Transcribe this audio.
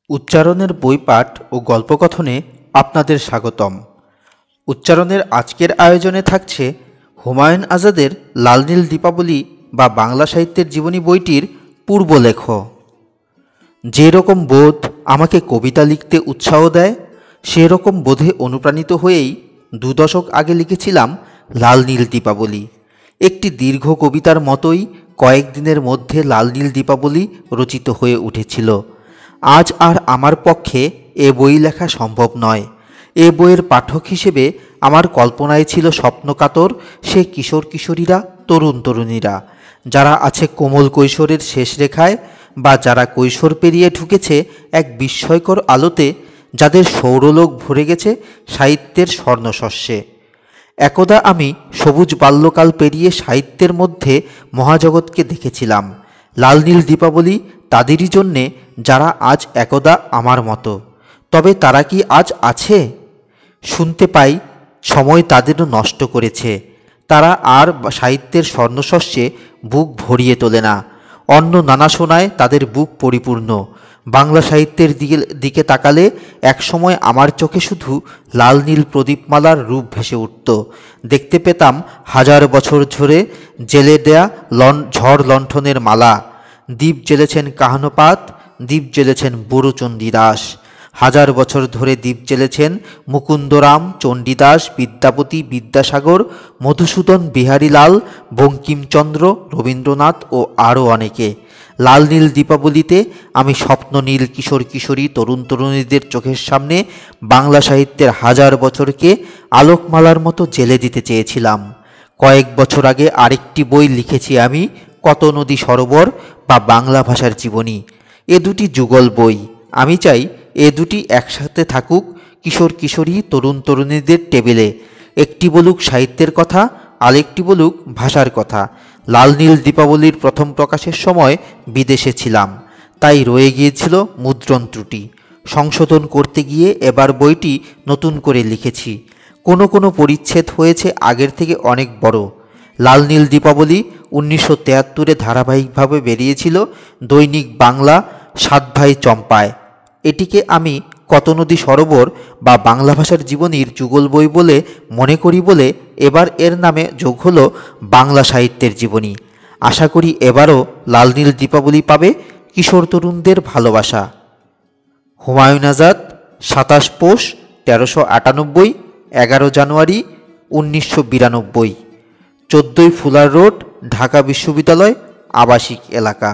উচ্চারণের বইপাঠ ও গল্পকথনে আপনাদের স্বাগতম। উচ্চারণের আজকের আয়োজনে থাকছে হুমায়ুন আজাদের লাল নীল দীপাবলি বা বাংলা সাহিত্যের জীবনী বইটির পূর্বলেখ। যে রকম বোধ আমাকে কবিতা লিখতে উৎসাহ দেয়, সেরকম বোধে অনুপ্রাণিত হয়েই 2 দশক আগে লিখেছিলাম লাল নীল দীপাবলি। একটি দীর্ঘ কবিতার মতোই কয়েকদিনের মধ্যে লাল নীল দীপাবলি রচিত হয়ে উঠেছিল। আজ আর আমার পক্ষে এ বই লেখা সম্ভব নয়। এ বইয়ের পাঠক হিসেবে আমার কল্পনায় ছিল স্বপ্নকাতর সে কিশোর কিশোরীরা, তরুণ তরুণীরা, যারা আছে কোমল কৈশোরের শেষ রেখায় বা যারা কৈশোর পেরিয়ে ঢুকেছে এক বিস্ময়কর আলোতে, যাদের সৌরলোক ভরে গেছে সাহিত্যের স্বর্ণশস্যে। একদা আমি সবুজ বাল্যকাল পেরিয়ে সাহিত্যের মধ্যে মহাজগৎকে দেখেছিলাম। লাল নীল দীপাবলি তাদেরই জন্যে যারা আজ একদা আমার মতো। তবে তারা কি আজ আছে? শুনতে পাই সময় তাদেরও নষ্ট করেছে। তারা আর সাহিত্যের স্বর্ণশস্যে বুক ভরিয়ে তোলে না। অন্য নানা শোনায় তাদের বুক পরিপূর্ণ। বাংলা সাহিত্যের দিকে তাকালে একসময় আমার চোখে শুধু লাল নীল প্রদীপমালার রূপ ভেসে উঠত। দেখতে পেতাম 1000 বছর ধরে জেলে দেয়া ঝড় লণ্ঠনের মালা। দ্বীপ জ্বেলেছেন কাহনপাত, দ্বীপ জ্বেলেছেন বুড়ো চণ্ডীদাস। 1000 বছর ধরে দ্বীপ জ্বেলেছেন মুকুন্দরাম, চণ্ডীদাস, বিদ্যাপতি, বিদ্যাসাগর, মধুসূদন, বিহারীলাল, বঙ্কিমচন্দ্র, রবীন্দ্রনাথ ও আরও অনেকে। লাল নীল দীপাবলিতে আমি স্বপ্ন নীল কিশোর কিশোরী, তরুণ তরুণীদের চোখের সামনে বাংলা সাহিত্যের 1000 বছরকে আলোকমালার মতো জেলে দিতে চেয়েছিলাম। কয়েক বছর আগে আরেকটি বই লিখেছি আমি, কত নদী সরোবর বা বাংলা ভাষার জীবনী। এ দুটি যুগল বই। আমি চাই এ দুটি একসাথে থাকুক কিশোর কিশোরী, তরুণ তরুণীদের টেবিলে। একটি বলুক সাহিত্যের কথা, আরেকটি বলুক ভাষার কথা। লাল নীল দীপাবলির প্রথম প্রকাশের সময় বিদেশে ছিলাম, তাই রয়ে গিয়েছিল মুদ্রণ ত্রুটি। সংশোধন করতে গিয়ে এবার বইটি নতুন করে লিখেছি। কোনো কোনো পরিচ্ছেদ হয়েছে আগের থেকে অনেক বড়। লাল নীল দীপাবলি 1973-এ ধারাবাহিকভাবে বেরিয়েছিল দৈনিক বাংলা 7 ভাই চম্পায়। এটিকে আমি কত নদী সরোবর বা বাংলা ভাষার জীবনীর যুগল বই বলে মনে করি বলে এবার এর নামে যোগ হলো বাংলা সাহিত্যের জীবনী। আশা করি এবারও লাল নীল দীপাবলি পাবে কিশোর তরুণদের ভালোবাসা। হুমায়ুন আজাদ, 27 পৌষ 1398, 11 জানুয়ারি 1992, 14 ফুলার রোড, ঢাকা বিশ্ববিদ্যালয় আবাসিক এলাকা।